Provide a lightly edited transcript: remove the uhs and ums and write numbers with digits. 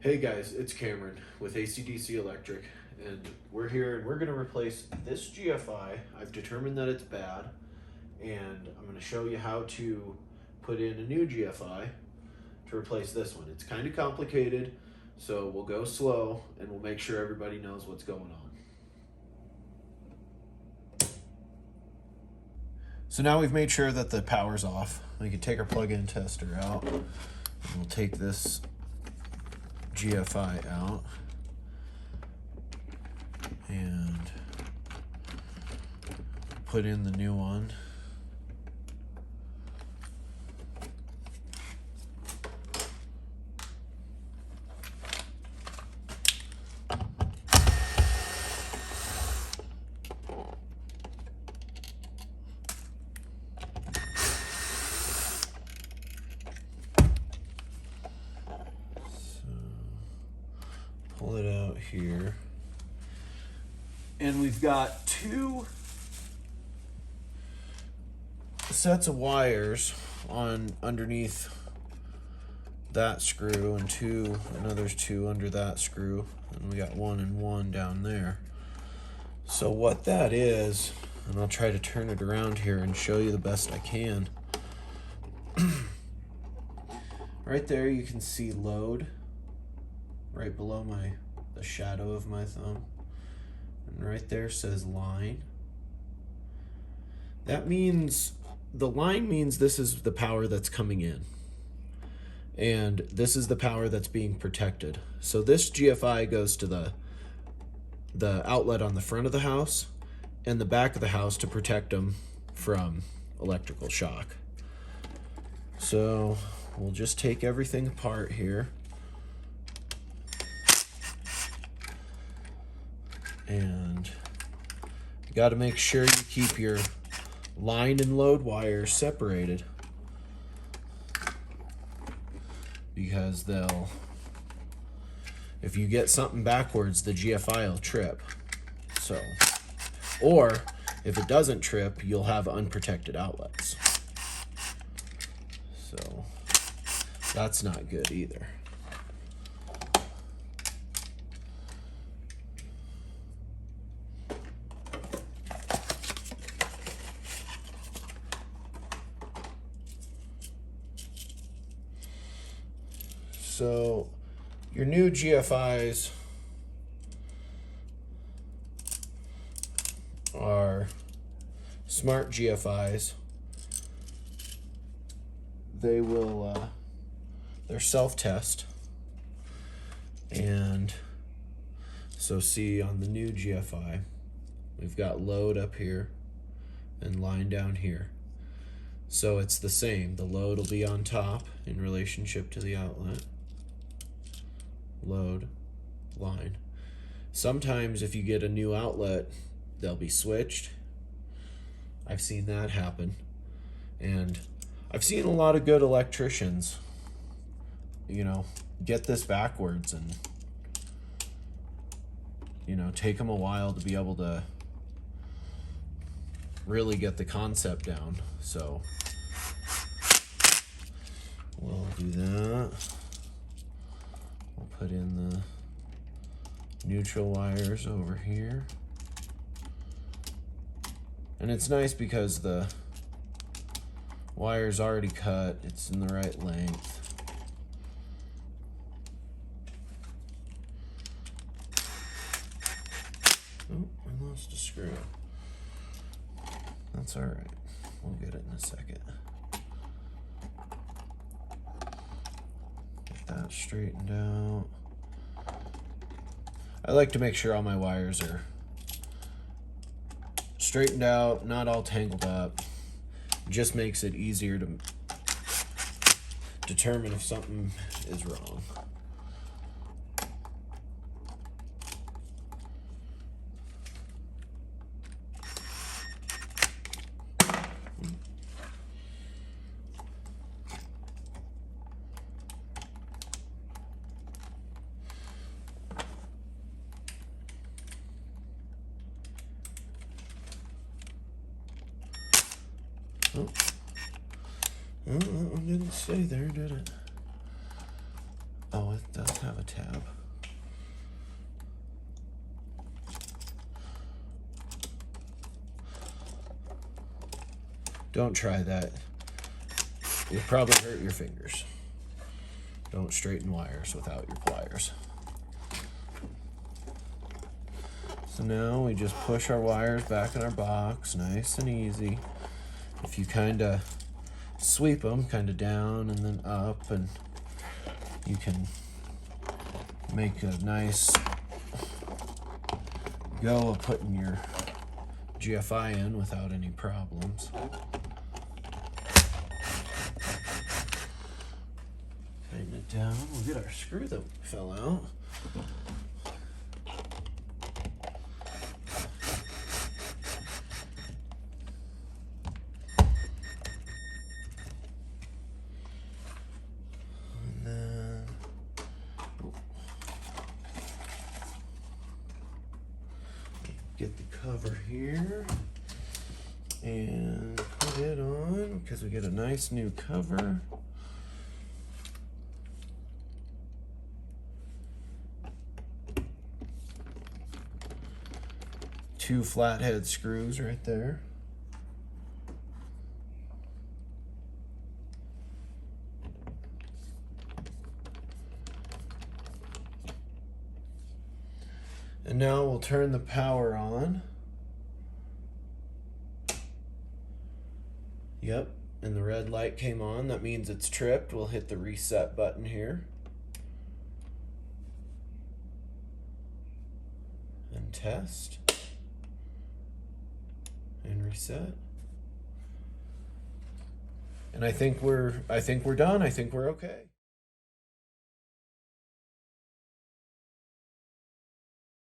Hey guys, it's Cameron with AC/DC Electric, and we're here and we're going to replace this GFI. I've determined that it's bad, and I'm going to show you how to put in a new GFI to replace this one. It's kind of complicated, so we'll go slow and we'll make sure everybody knows what's going on. So now we've made sure that the power's off. We can take our plug-in tester out. We'll take this GFI out and put in the new one. Pull it out here, and we've got two sets of wires on underneath that screw, and there's two under that screw, and we got one and one down there. So what that is, and I'll try to turn it around here and show you the best I can. Right there you can see load right below the shadow of my thumb, and right there says line. That means the line means this is the power that's coming in, and this is the power that's being protected. So this GFI goes to the outlet on the front of the house and the back of the house to protect them from electrical shock. So we'll just take everything apart here. And you got to make sure you keep your line and load wires separated, because if you get something backwards, the GFI will trip. So, or if it doesn't trip, you'll have unprotected outlets. So that's not good either. So your new GFIs are smart GFIs. They're self-test. And so see on the new GFI, we've got load up here and line down here. So it's the same. The load will be on top in relationship to the outlet. Load, line. Sometimes if you get a new outlet, they'll be switched. I've seen that happen. And I've seen a lot of good electricians, get this backwards, and, take them a while to be able to really get the concept down. So we'll do that. We'll put in the neutral wires over here. And it's nice because the wire's already cut. It's in the right length. Oh, I lost a screw. That's all right. We'll get it in a second. Get that straightened out. I like to make sure all my wires are straightened out, not all tangled up. It just makes it easier to determine if something is wrong. Oh, that one didn't stay there, did it? Oh, It does have a tab. Don't try that. You'll probably hurt your fingers. Don't straighten wires without your pliers. So now we just push our wires back in our box, nice and easy. If you kind of sweep them kind of down and then up, and you can make a nice go of putting your GFI in without any problems. Tighten it down. We'll get our screw that fell out. And then get the cover here and put it on because we get a nice new cover. Two flathead screws right there. And now we'll turn the power on. Yep, and the red light came on. That means it's tripped. We'll hit the reset button here. And test. And reset. And I think we're done. I think we're okay.